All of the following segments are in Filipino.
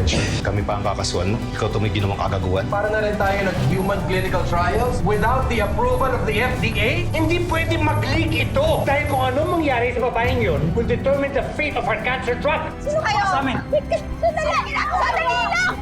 intervention. Kami pa ang kakasuhan mo. Ikaw ito may ginawang kagaguhan. Para na rin tayo nag-human clinical trials without the approval of the FDA? Hindi pwede mag-leak ito! Dahil kung anong mangyari sa babaeng yun will determine the fate of our cancer drug! Sino kayo? Sa amin! Sandali lang! Sandali lang!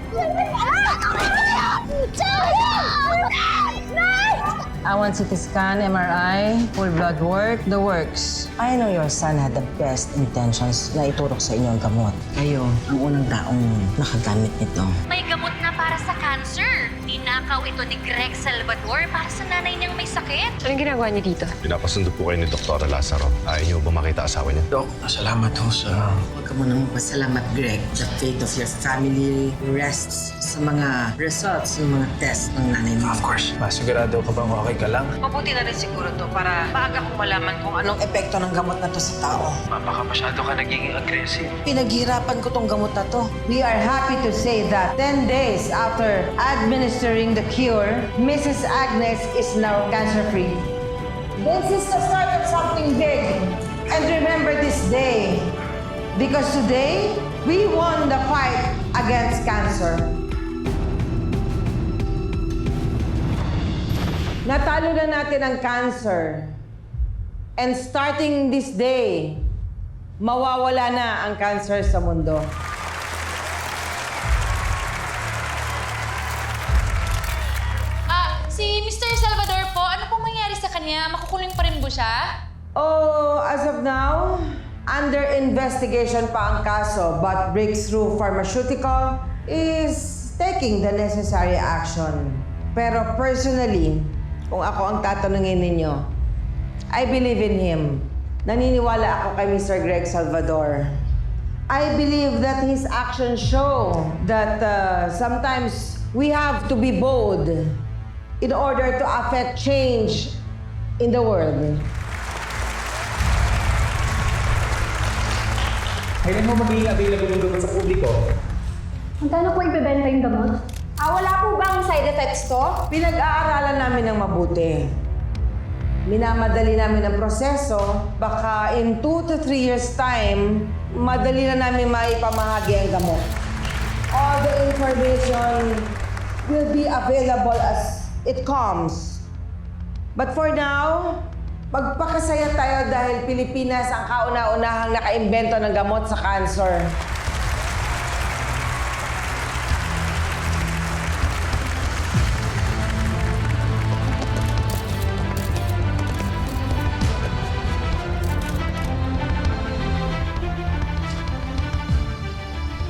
I want CT scan, MRI, full blood work, the works. I know your son had the best intentions na iturok sa inyo ang gamot. Kayo, ang unang taong nakagamit nito. May gamot na para sa cancer. Ninakaw ito ni Greg Salvador para sa nanay niyang may sakit. Anong ginagawa niyo dito? Pinapasundo po kayo ni Dr. Lazaro. Ayaw niyo ba makita asawa niya? Dok, salamat ho sa... Huwag ka munang magpasalamat, Greg. The fate of your family rests sa mga results ng mga test ng nanay mo. Of course. Masigurado ka bang okay ka lang? Mabuti na rin siguro to para maaga kong malaman kung anong epekto ng gamot na to sa tao. Baka masyado ka nagiging aggressive. Pinaghirapan ko tong gamot na to. We are happy to say that 10 days after administering the cure, Mrs. Agnes is now cancer-free. This is the start of something big. And remember this day, because today, we won the fight against cancer. Natalo na natin ang cancer. And starting this day, mawawala na ang cancer sa mundo. Si Mr. Salvador po, ano pong mangyari sa kanya? Makukulong pa rin po siya? Oh, as of now, under investigation pa ang kaso, but Breakthrough Pharmaceutical is taking the necessary action. Pero personally, kung ako ang tatanungin ninyo, I believe in him. Naniniwala ako kay Mr. Greg Salvador. I believe that his actions show that sometimes we have to be bold in order to affect change in the world. Kailan mo magiging available yung gamot sa publiko? Magkano po ibebenta yung gamot? Wala po bang side effects to? Pinag-aaralan namin ng mabuti. Minamadali namin ang proseso. Baka in 2 to 3 years' time, madali na namin maipamahagi ang gamot. All the information will be available as it comes. But for now, magpakasaya tayo dahil Pilipinas ang kauna-unahang nakaimbento ng gamot sa cancer.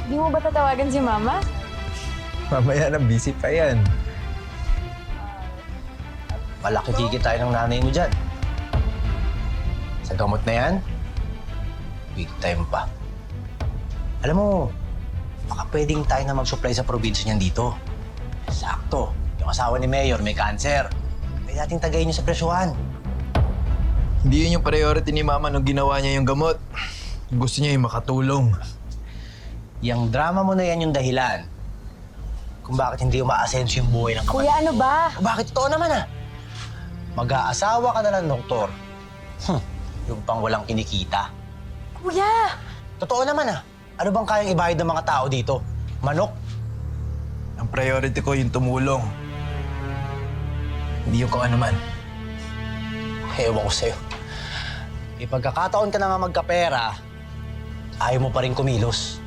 Di mo ba tatawagan si Mama? Mamaya na busy pa yan. Malaki kikita tayo ng nanay mo dyan. Sa gamot na yan, big time pa. Alam mo, baka pwedeng tayo na mag-supply sa probinsya niyan dito. Sakto, yung asawa ni Mayor may cancer. Pwede nating tagayin niyo sa presyuhan. Hindi yun yung priority ni Mama nung ginawa niya yung gamot. Gusto niya yung makatulong. Yung drama mo na yan yung dahilan kung bakit hindi umaasenso yung buhay ng kapatid. Kuya, ano ba? Bakit totoo naman Mag-aasawa ka na lang, doktor. Yung pang walang kinikita. Kuya! Totoo naman Ano bang kayang ibayad ng mga tao dito? Manok? Ang priority ko yung tumulong. Hindi yung kung ano man. Ewan ko sa'yo. May pagkakataon ka na nga magkapera, ayaw mo pa rin kumilos.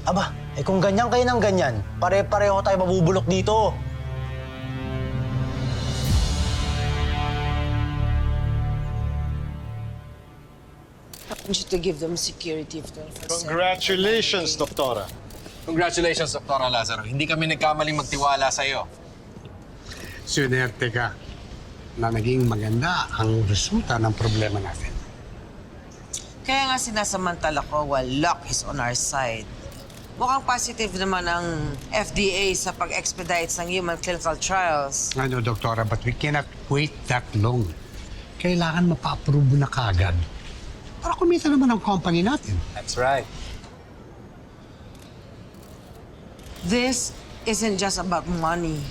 Aba, kung ganyan kayo ng ganyan, pare-pareho tayo mabubulok dito. I want you to give them security for Congratulations, Doktora. Congratulations, Dr. Lazaro. Hindi kami nagkamaling magtiwala sa'yo. Swinerte ka na naging maganda ang resulta ng problema natin. Kaya nga sinasamantala ko while luck is on our side. Mukhang positive naman ang FDA sa pag-expedite ng human clinical trials. Ano, Doktora, but we cannot wait that long. Kailangan mapa-approve na kagad. Para kumita naman ang company natin. That's right. This isn't just about money.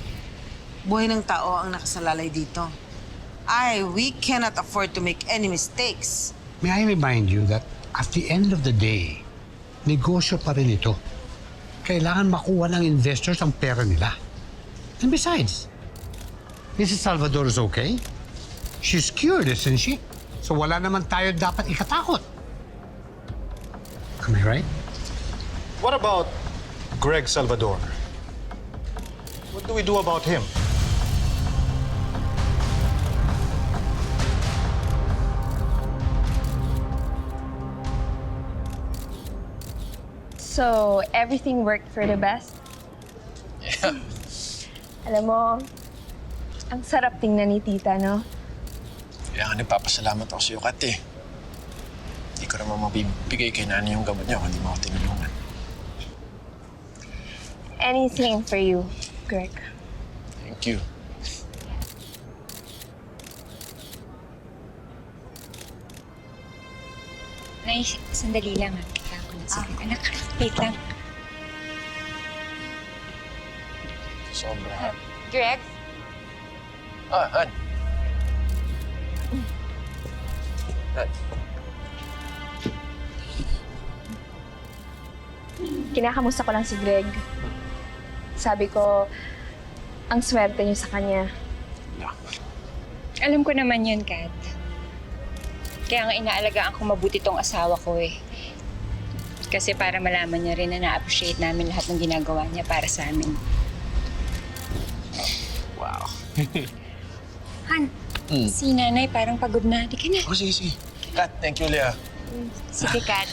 Buhay ng tao ang nakasalalay dito. We cannot afford to make any mistakes. May I remind you that at the end of the day, negosyo pa rin ito. kailangan makuha ng investors ang pera nila. And besides, Mrs. Salvador is okay. She's cured, isn't she? So wala naman tayo dapat ikatakot. Am I right? What about Greg Salvador? What do we do about him? So, everything worked for the best? Yeah. Alam mo, ang sarap tingnan ni tita, no? Kaya nga nagpapasalamat ako sa iyo, Kat eh. Hindi ko naman mabibigay kay nanay yung gamot niya kung hindi mo ako tinulungan. Anything for you, Greg. Thank you. Nay, sandali lang ha. Anak, wait lang. Sobra. Greg? Han. Han. Kinakamusta ko lang si Greg. Sabi ko, ang swerte niyo sa kanya. Alam ko naman yun, Kat. Kaya nga inaalagaan ko mabuti tong asawa ko eh. Kasi para malaman niya rin na na-appreciate namin lahat ng ginagawa niya para sa amin. Wow. Han, si nanay parang pagod na. Di ka na. Oh, sige. Kat, thank you, Leah. Sige, Kat.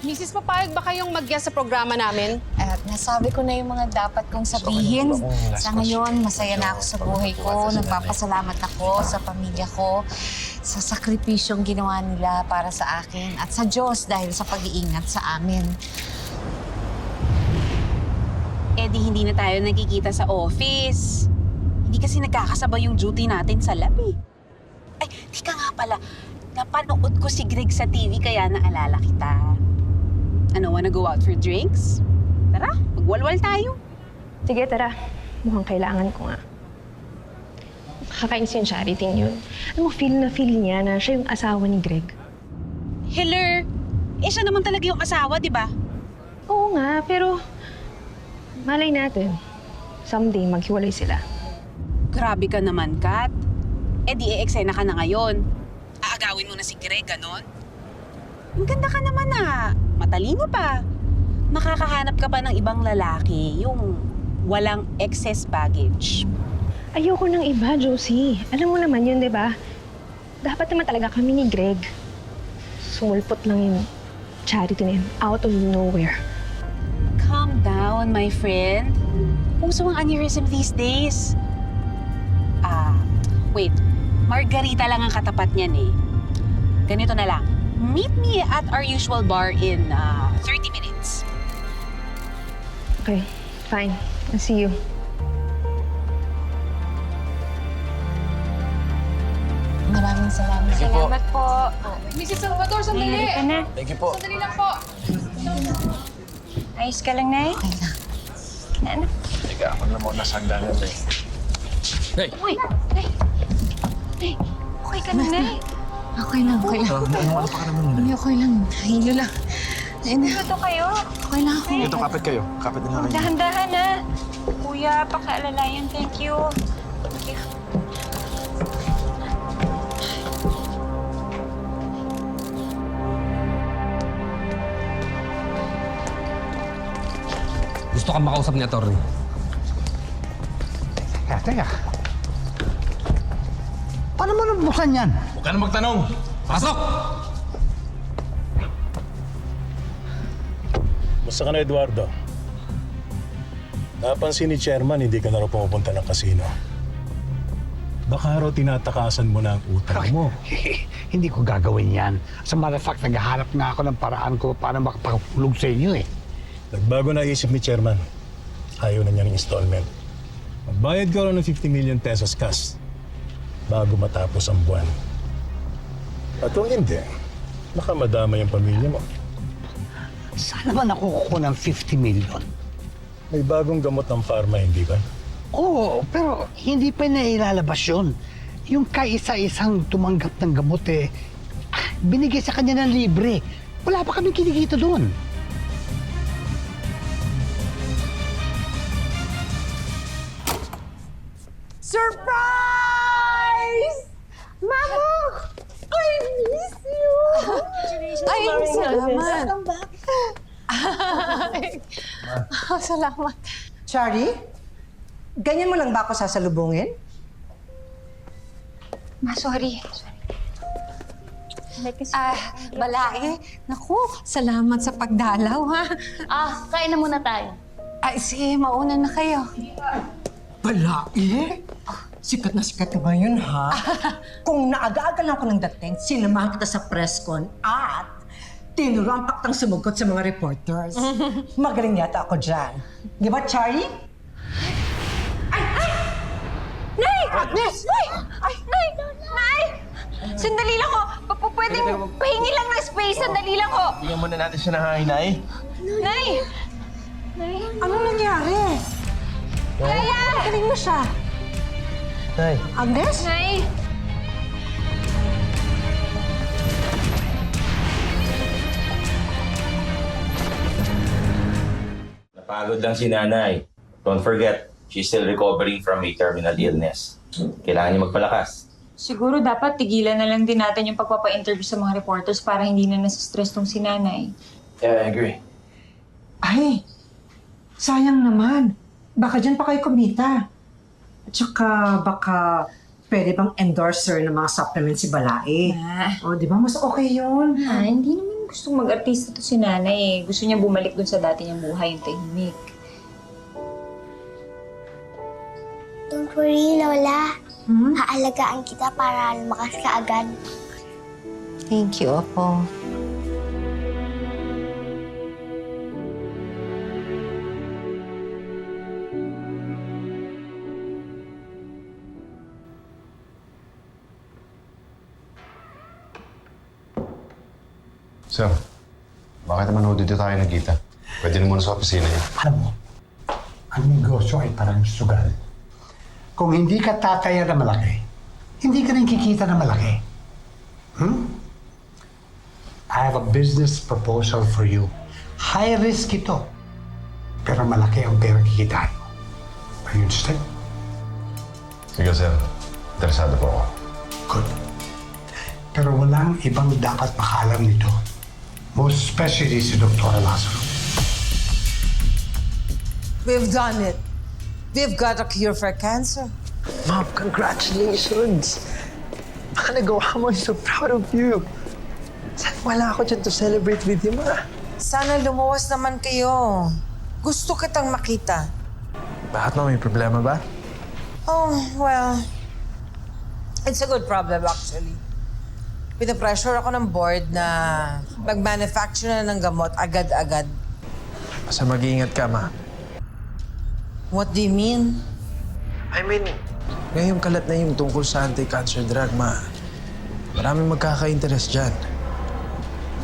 Mrs. Papayag ba kayong mag-guest sa programa namin? At nasabi ko na yung mga dapat kong sabihin. Sa ngayon, masaya na ako sa buhay ko. Nagpapasalamat ako sa pamilya ko, sa sakripisyong ginawa nila para sa akin at sa Diyos dahil sa pag-iingat sa amin. Eh di hindi na tayo nagkikita sa office. Hindi kasi nagkakasabay yung duty natin sa lab eh. Ay, di ka nga pala. Napanood ko si Greg sa TV kaya naalala kita. Ano, wanna go out for drinks? Tara, magwalwal tayo. Sige, tara. Mukhang kailangan ko nga. Kakainis yung charity yun. Alam mo, feel niya na siya yung asawa ni Greg. Hiller, siya naman talaga yung asawa, di ba? Oo nga, pero malay natin. Someday, maghiwalay sila. Grabe ka naman, Kat. Di e-eksena ka na ngayon. Aagawin mo na si Greg, ganon? Ang ganda ka naman matalino pa. Makakahanap ka pa ng ibang lalaki, yung walang excess baggage. Ayoko ng iba, Josie. Alam mo naman yun, di ba? Dapat naman talaga kami ni Greg. Sumulpot lang yung charity na yun, out of nowhere. Calm down, my friend. Puso ang aneurysm these days. Wait. Margarita lang ang katapat niyan eh. Ganito na lang. Meet me at our usual bar in 30 minutes. Okay, fine. I'll see you. Maraming salamat. Salamat po. Mrs. Salvador, sandali! May ka na. Thank you po. Sandali lang po. Ayos ka lang, Nay? Okay lang. Ano? Teka, ako na muna sa hagdanan eh. Uy! Nay! Nay! Okay ka lang, Nay? Okay lang. Ano pa ka naman Hindi, okay lang. Hilo lang. Ito kayo. Okay lang ako. Ito, kapit kayo. Kapit na kayo. Dahan-dahan na. Kuya, pakaalalayan. Thank you. Thank you. Gusto kang makausap ni Atty. Teka. Paano mo nabuksan yan? Huwag ka na magtanong. Pasok! Basta ka na, Eduardo. Napansin ni Chairman, hindi ka na raw pumupunta ng kasino. Baka raw tinatakasan mo na ang utang mo. Hindi ko gagawin yan. As a matter of fact, naghahanap nga ako ng paraan ko para makapagpulog sa inyo eh. Nagbago na isip ni Chairman. Ayaw na niya ng installment. Magbayad ka raw ng 50 million pesos cash bago matapos ang buwan. At kung hindi, nakamadama yung pamilya mo. Saan naman ako kukuha ng 50 million? May bagong gamot ng pharma, hindi ba? Oo, pero hindi pa nailalabas yun. Yung kaisa-isang tumanggap ng gamot binigay sa kanya ng libre. Wala pa kaming kinikita doon. Surprise! Mamo! I miss you! Ay, salamat. Salamat. Chari, ganyan mo lang ba ako sasalubungin? Ma, sorry. Balae. Naku, salamat sa pagdalaw, ha? Kain na muna tayo. Ay, sige, mauna na kayo. Balae? Sikat na ngayon, ha? Kung naaga-aga lang ako ng dating, sinamahan kita sa presscon at tinurampak tang sumugot sa mga reporters. Magaling yata ako dyan. Di ba, Charlie? Nay! Agnes! Nay! Ay, Nay! Nay! Sandali lang ho! Pwedeng pahingi lang ng space. Sandali lang ho! Bigyan muna natin siya ng hangin, Nay. Nay! Nay! Anong nangyari? Kaya! Galing mo siya. Nay. Agnes? Nay! Napagod lang si nanay. Don't forget, she's still recovering from a terminal illness. Kailangan niya magpalakas. Siguro dapat tigilan na lang din natin yung pagpapa-interview sa mga reporters para hindi na nasa-stress tong si nanay. Yeah, I agree. Ay, sayang naman. Baka dyan pa kayo kumita. At saka baka pwede bang endorser ng mga supplements si Balae. O, di ba? Mas okay yun. Hindi naman gustong mag-artista to si nanay eh. Gusto niya bumalik dun sa dati niyang buhay, yung tahimik. Don't worry, Lola. Haalagaan kita para lumakas ka agad. Thank you, Apo. Sir, bakit naman ho dito tayo nagkita? Pwede na muna sa opisina niya. Alam mo, ang negosyo ay parang sugal. Kung hindi ka tataya na malaki, hindi ka rin kikita na malaki. I have a business proposal for you. High risk ito, pero malaki ang pera kikitain mo. Are you interested? Sige, sir. Interesado po ako. Good. Pero walang ibang dapat makalam nito. Most especially si Dr. Lazaro. We've done it. We've got a cure for cancer. Mom, congratulations! Baka nagawa mo. I'm so proud of you. Sana wala ako dyan to celebrate with you, ma. Sana lumuwas naman kayo. Gusto kitang makita. Bakit mo? May problema ba? Oh, well, it's a good problem actually. Pinapressure ako ng board na mag-manufacture na ng gamot agad-agad. Basta mag-iingat ka, ma. What do you mean? I mean, ngayong kalat na yung tungkol sa anti-cancer drug, ma. Maraming magkaka-interest dyan.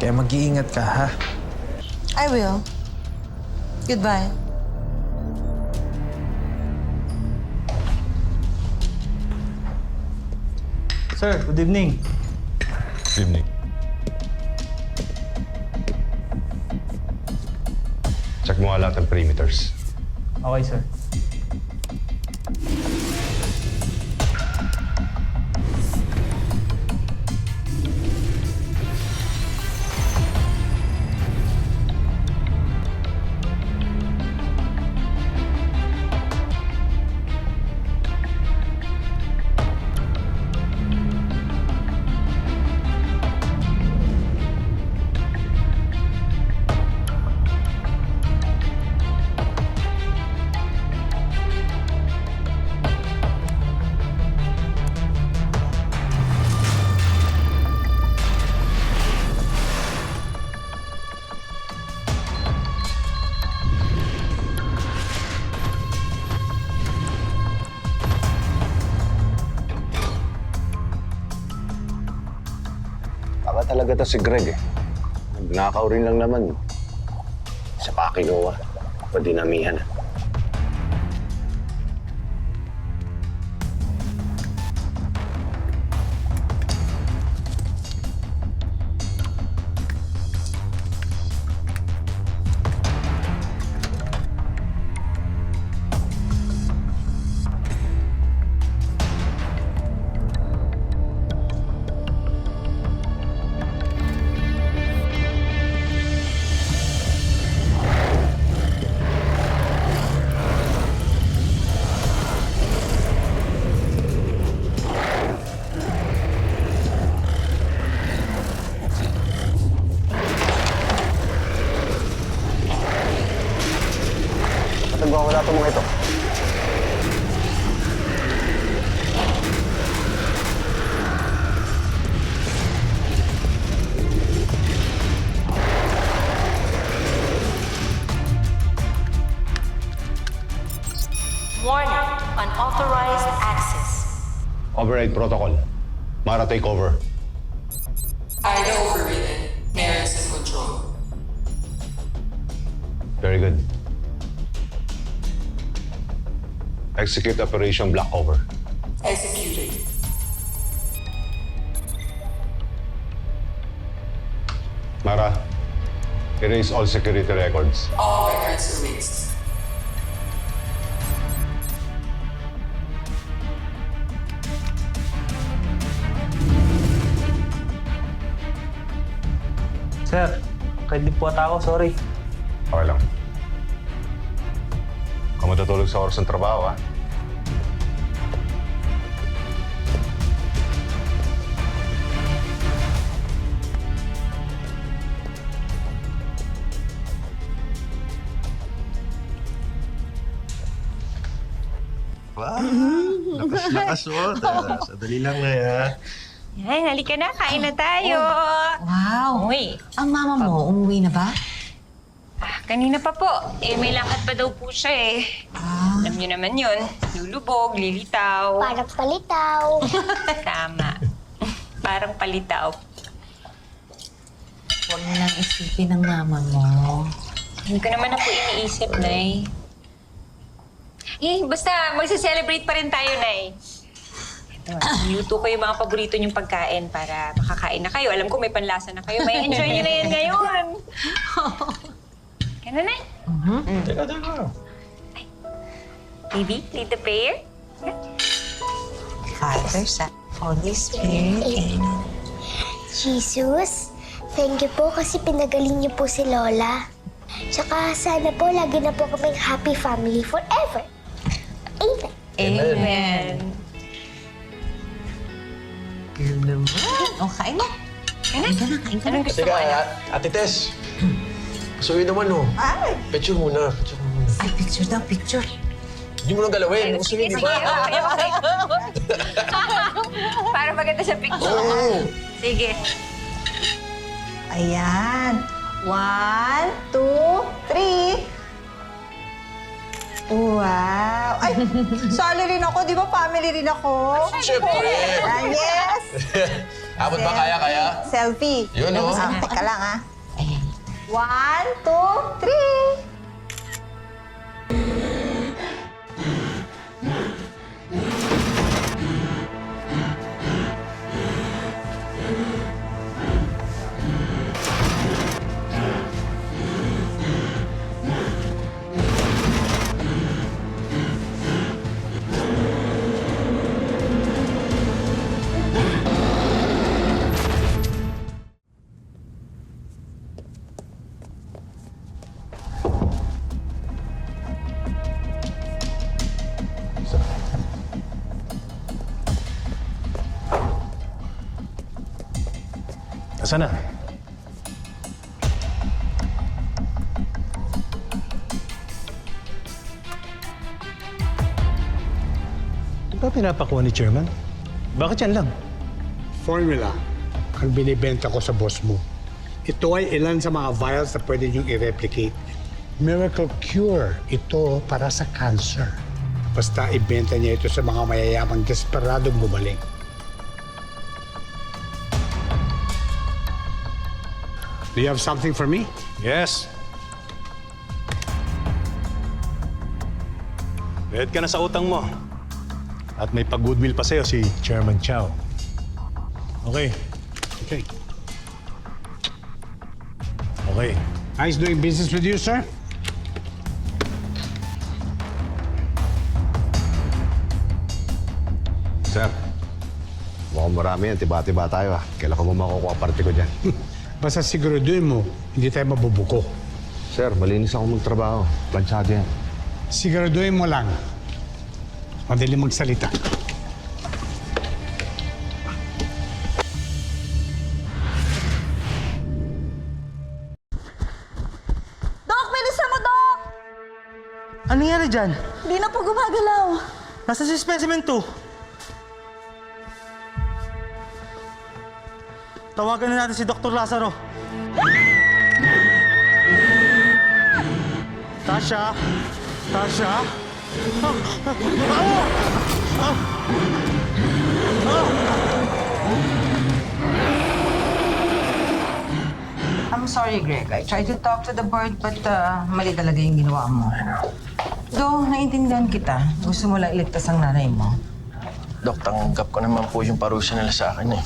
Kaya mag-iingat ka, ha? I will. Goodbye. Sir, good evening. Good evening. Check mo nga lahat ng perimeters. Okay, sir. Baka talaga to si Greg eh. Nagnakaw rin lang naman. Sa pakinowa. Padinamihan. Override protocol. Mara, take over. Ida overridden. Mayor is in control. Very good. Execute Operation Black Cover. Executed. Mara, erase all security records. All records erased. Sir, kahit di po ata ako, sorry. Okay lang. Kung matutulog sa oras ng trabaho, ha? Wow! Lakas-lakas mo. Sadali lang na yan. Yan, halika na. Kain na tayo. Wow! Uy. Ang mama mo, umuwi na ba? Kanina pa po. May lakad pa daw po siya eh. Alam niyo naman yun. Lulubog, lilitaw. Parang palitaw. Tama. Parang palitaw. Huwag mo nang isipin ng mama mo. Hindi ko naman na po iniisip, Nay. Basta magsa-celebrate pa rin tayo, Nay. Ito, niluto ko yung mga paborito niyong pagkain para makakain na kayo. Alam ko may panlasa na kayo. May enjoy niyo na yan ngayon. Kaya na, Nay? Teka. Baby, lead the prayer. Father, Son, Holy Spirit, Amen. Jesus, thank you po kasi pinagaling niyo po si Lola. Tsaka sana po lagi na po kaming happy family forever. Amen. Amen. Yun naman. O, kain na. Kain ka na, kain ka na. Anong gusto mo, anak? Ate Tess. Pasuwi naman, oh. Ay! Picture muna. Ay, picture daw, picture. Hindi mo nang galawin. Gusto niyo, di ba? Okay. Para maganda sa picture. Oo. Sige. Ayan. 1, 2, 3. Wow! Ay, sali rin ako. Di ba family rin ako? Siyempre. Yes! Abot ba kaya? Selfie. Yun, oh. Teka lang, ah. Ayan. 1, 2, 3. Nasaan na? Di ba pinapakuha ni Chairman? Bakit yan lang? Formula ang binibenta ko sa boss mo. Ito ay ilan sa mga vials na pwede niyong i-replicate. Miracle cure ito para sa cancer. Basta ibenta niya ito sa mga mayayamang desperadong gumaling. Do you have something for me? Yes. Bayad ka na sa utang mo. At may pag-goodwill pa sa'yo si Chairman Chow. Okay. Okay. Okay. Nice doing business with you, sir. Sir, mukhang marami yan. Tiba-tiba tayo, ha? Kailan ko mo makukuha parte ko dyan? Basta siguraduhin mo, hindi tayo mabubuko. Sir, malinis ako magtrabaho. Planchado yan. Siguraduhin mo lang. Madali magsalita. Dok, bilisan mo, Dok! Ano nangyari dyan? Hindi na po gumagalaw. Nasa si specimen 2. Tawagan na natin si Dr. Lazaro. Tasha? Tasha? sorry, Greg. I tried to talk to the board, but mali talaga yung ginawa mo. Though, naiintindihan kita. Gusto mo lang iligtas ang nanay mo. Dok, tanggap ko naman po yung parusa nila sa akin eh.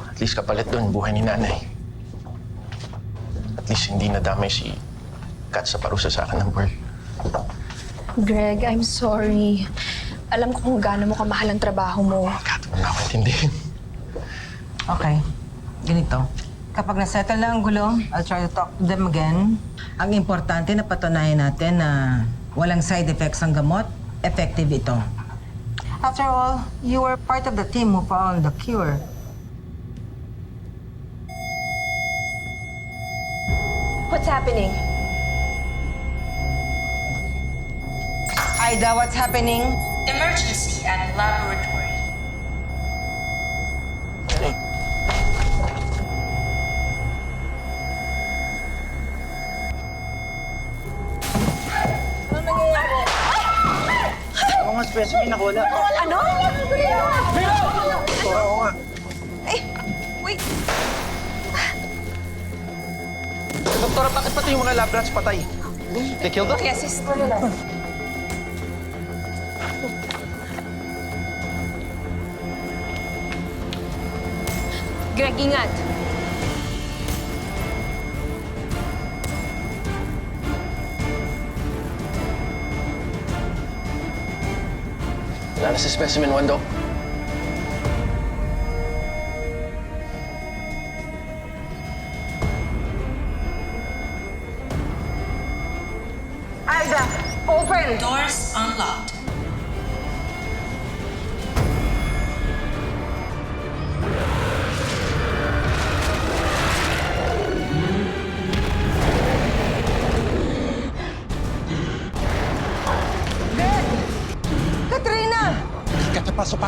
At least kapalit doon, buhay ni nanay. At least hindi nadamay si Kat sa parusa sa akin ng Pearl. Greg, I'm sorry. Alam ko kung gaano mo kamahal ang trabaho mo. Kat, wala ako intindihin. Okay. Ganito. Kapag nasettle na ang gulo, I'll try to talk to them again. Ang importante na patunayan natin na walang side effects ang gamot, effective ito. After all, you were part of the team who found the cure. What's happening? Aida, what's happening? Emergency at laboratory. Ako nga specimen ako wala. Ano? Oo nga. Eh, wait. Doktora, bakit pati yung mga lab rats patay? They killed them? Yes, yes. Greg, ingat. Wala na sa specimen 1, Dok. Aida, open! Doors unlocked. Katrina! Kata, pasok.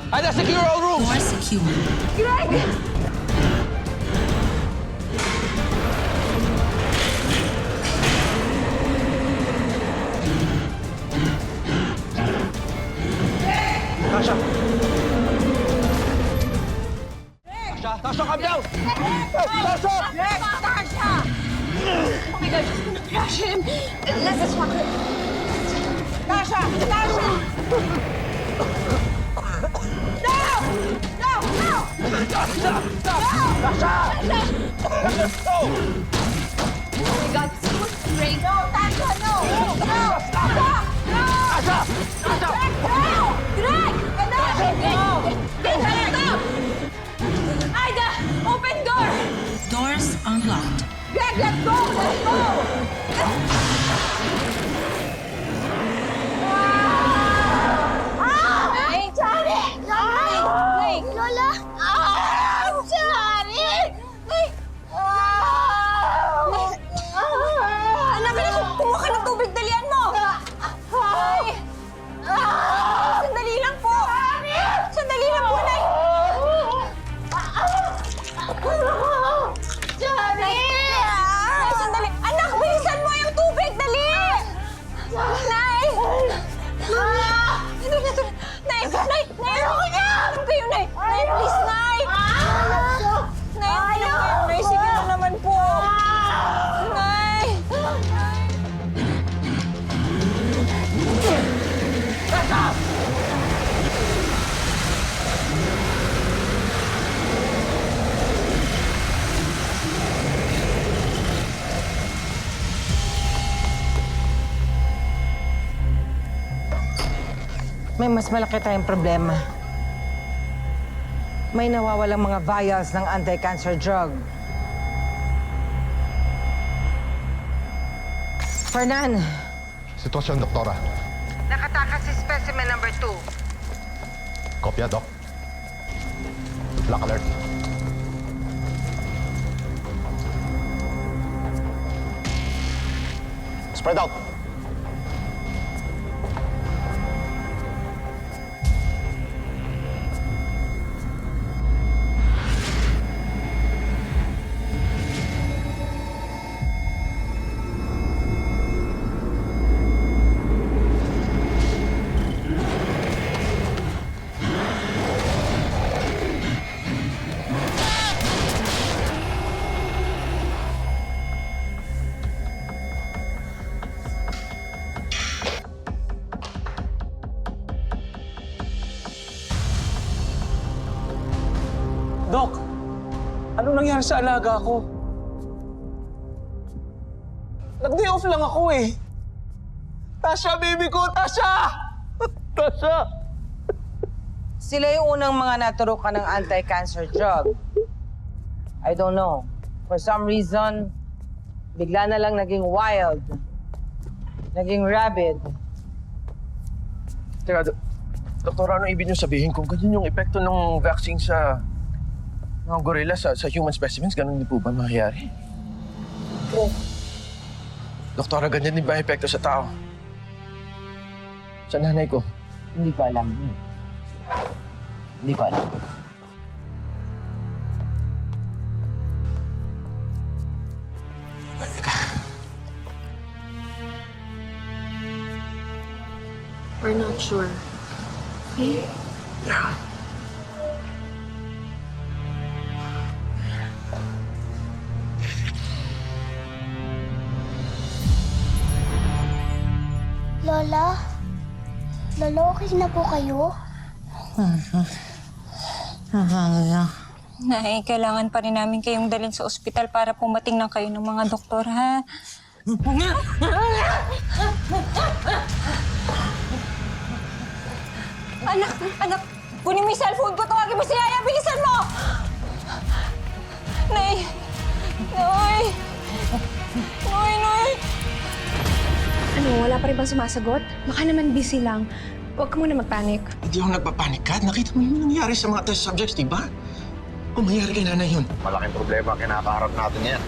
Ada, secure all rooms! Doors secure. Greg! Tasha! Tasha, calm down! Tasha! Greg! Tasha! Oh my God, she's gonna crush him. Let's distract her. Tasha! Tasha! No! Tasha! Oh my God, this was great. No, Tasha, no! No! Tasha! No! Tasha! Tasha! Greg! No! Get back! Stop! Aida, open door! Doors unlocked. Greg, let's go! Let's go! Hey, Charlie! Hey! Lola! Charlie! Hey! Anak, kumuha ka ng tubig, dalian mo! Ay! Sandali lang po! Sandali lang po, Nay! Nay, sandali! Anak, bilisan mo yung tubig! Dali! Nay! Nay! Nay! Ayoko niya! Ano kayo, Nay? Nay, please, Nay! Nay, ano kayo, Nay? Sige lang naman po! Nay! May mas malaki tayong problema. May nawawalang mga vials ng anti-cancer drug. Fernan! Sitwasyon, Doktora. Nakatakas si specimen number 2. Kopya, Doc. Black alert. Spread out. Doc, anong nangyari sa alaga ko? Nag-day off lang ako eh. Tasha, baby ko! Tasha! Tasha! Sila yung unang mga naturukan ng anti-cancer drug. I don't know. For some reason, bigla na lang naging wild. Naging rabid. Teka, Doktor, ano ibig niyo sabihin? Kung ganyan yung epekto ng vaccine sa mga gorilla sa human specimens, ganun din po ba mangyayari? Oo. Doktora, ganyan din ba ang epekto sa tao? Sa nanay ko? Hindi ko alam. Hindi ko alam. We're not sure. Okay? Yeah. Lola? Lola, okay na po kayo? Nay, kailangan pa rin namin kayong dalhin sa ospital para pumating na kayo ng mga doktor, ha? Anak! Kunin mo yung cellphone ko! Tawagin mo si Yaya! Bilisan mo! Nay! Nay! Nay! Ano, wala pa rin bang sumasagot? Baka naman busy lang. Huwag ka muna magpanik. Hindi ako nagpapanik, Kat. Nakita mo yung nangyari sa mga test subjects, di ba? Kung mangyari kay nanay yun. Malaking problema ang kinakaharap natin yan.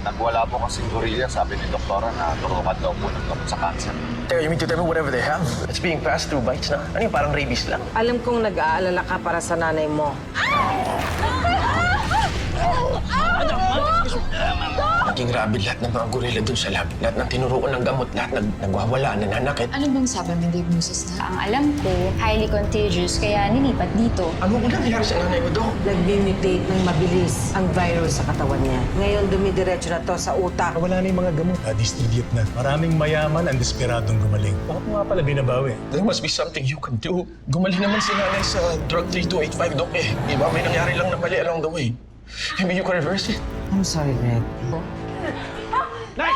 Nagwala po kasing gorilla, sabi ni doktora na turukan daw po ng gamot sa cancer. Teka, you mean to tell me whatever they have? It's being passed through bites na? Ano yung parang rabies lang? Alam kong nag-aalala ka para sa nanay mo. Naging rabid lahat ng mga gorilla dun sa lab. Lahat ng tinuruan ng gamot, lahat nagwawala, nananakit. Ano bang sabi ng diagnosis na? Ang alam ko, highly contagious, kaya nilipat dito. Ano ko nangyari sa nanay mo, Dok? Nag-mutate ng mabilis ang virus sa katawan niya. Ngayon, dumidiretso na to sa utak. Wala na yung mga gamot. Na-distribute na. Maraming mayaman ang desperadong gumaling. Bakit mo nga pala binabawi? There must be something you can do. Gumaling naman si nanay sa drug 3285, Dok eh. Diba, may nangyari lang na mali along the way. Maybe you can reverse it. I'm sorry, Greg. Nay!